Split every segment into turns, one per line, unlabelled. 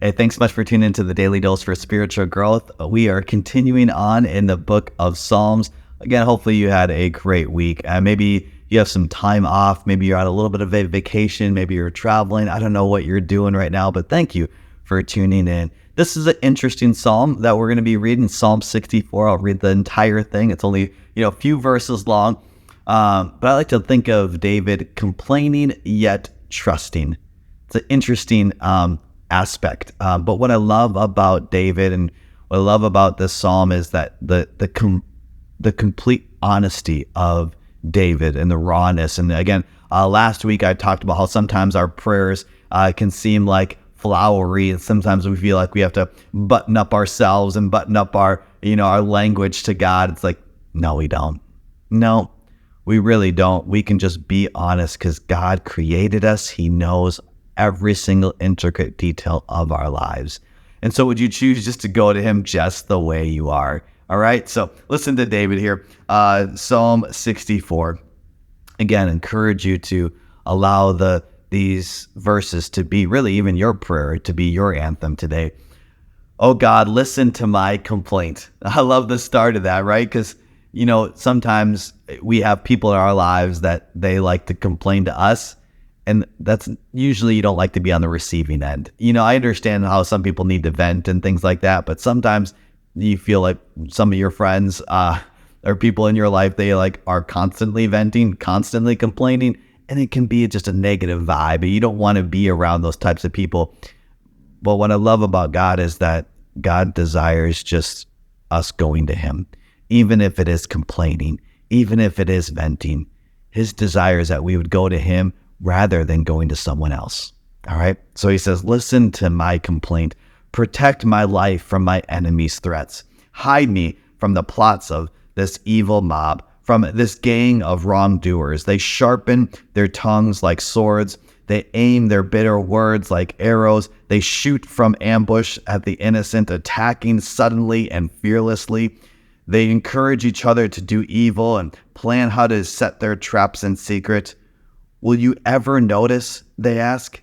Hey, thanks so much for tuning into the Daily Dose for Spiritual Growth. We are continuing on in the book of Psalms. Again, hopefully you had a great week. Maybe you have some time off. Maybe you're on a little bit of a vacation. Maybe you're traveling. I don't know what you're doing right now, but thank you for tuning in. This is an interesting psalm that we're going to be reading, Psalm 64. I'll read the entire thing. It's only a few verses long, but I like to think of David complaining yet trusting. It's an interesting aspect. But what I love about David and what I love about this psalm is that the complete honesty of David and the rawness. And again, last week I talked about how sometimes our prayers can seem like flowery, and sometimes we feel like we have to button up ourselves and button up our language to God. It's like, no, we don't. No, we really don't. We can just be honest because God created us. He knows every single intricate detail of our lives. And so would you choose just to go to him just the way you are? All right. So listen to David here. Psalm 64. Again, encourage you to allow these verses to be really even your prayer, to be your anthem today. Oh God, listen to my complaint. I love the start of that, right? Because sometimes we have people in our lives that they like to complain to us. And that's usually you don't like to be on the receiving end. I understand how some people need to vent and things like that, but sometimes you feel like some of your friends or people in your life, they are constantly venting, constantly complaining, and it can be just a negative vibe. You don't want to be around those types of people. But what I love about God is that God desires just us going to him, even if it is complaining, even if it is venting. His desire is that we would go to him rather than going to someone else. All right. So he says, listen to my complaint. Protect my life from my enemies' threats. Hide me from the plots of this evil mob, from this gang of wrongdoers. They sharpen their tongues like swords. They aim their bitter words like arrows. They shoot from ambush at the innocent, attacking suddenly and fearlessly. They encourage each other to do evil and plan how to set their traps in secret. Will you ever notice, they ask?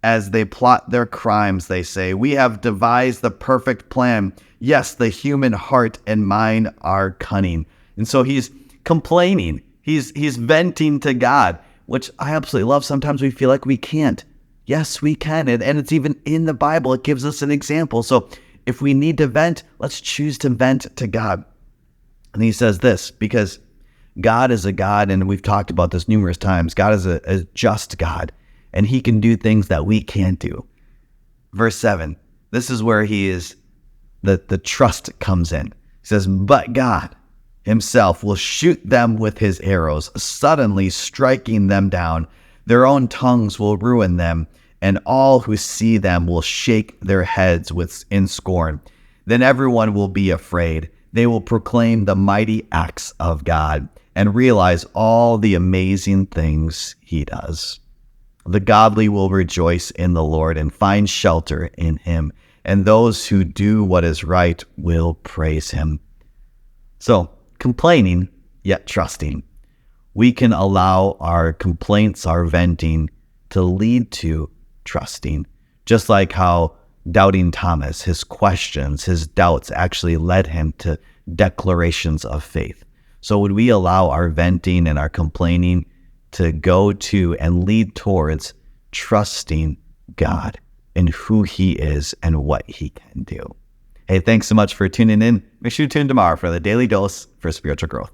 As they plot their crimes, they say, we have devised the perfect plan. Yes, the human heart and mind are cunning. And so he's complaining. He's venting to God, which I absolutely love. Sometimes we feel like we can't. Yes, we can. And it's even in the Bible. It gives us an example. So if we need to vent, let's choose to vent to God. And he says this, because God is a God, and we've talked about this numerous times. God is a just God, and he can do things that we can't do. Verse 7, this is where the trust comes in. He says, but God himself will shoot them with his arrows, suddenly striking them down. Their own tongues will ruin them, and all who see them will shake their heads in scorn. Then everyone will be afraid. They will proclaim the mighty acts of God and realize all the amazing things he does. The godly will rejoice in the Lord and find shelter in him, and those who do what is right will praise him. So, complaining, yet trusting. We can allow our complaints, our venting, to lead to trusting. Just like how doubting Thomas, his questions, his doubts actually led him to declarations of faith. So would we allow our venting and our complaining to go to and lead towards trusting God and who he is and what he can do? Hey, thanks so much for tuning in. Make sure you tune in tomorrow for the Daily Dose for Spiritual Growth.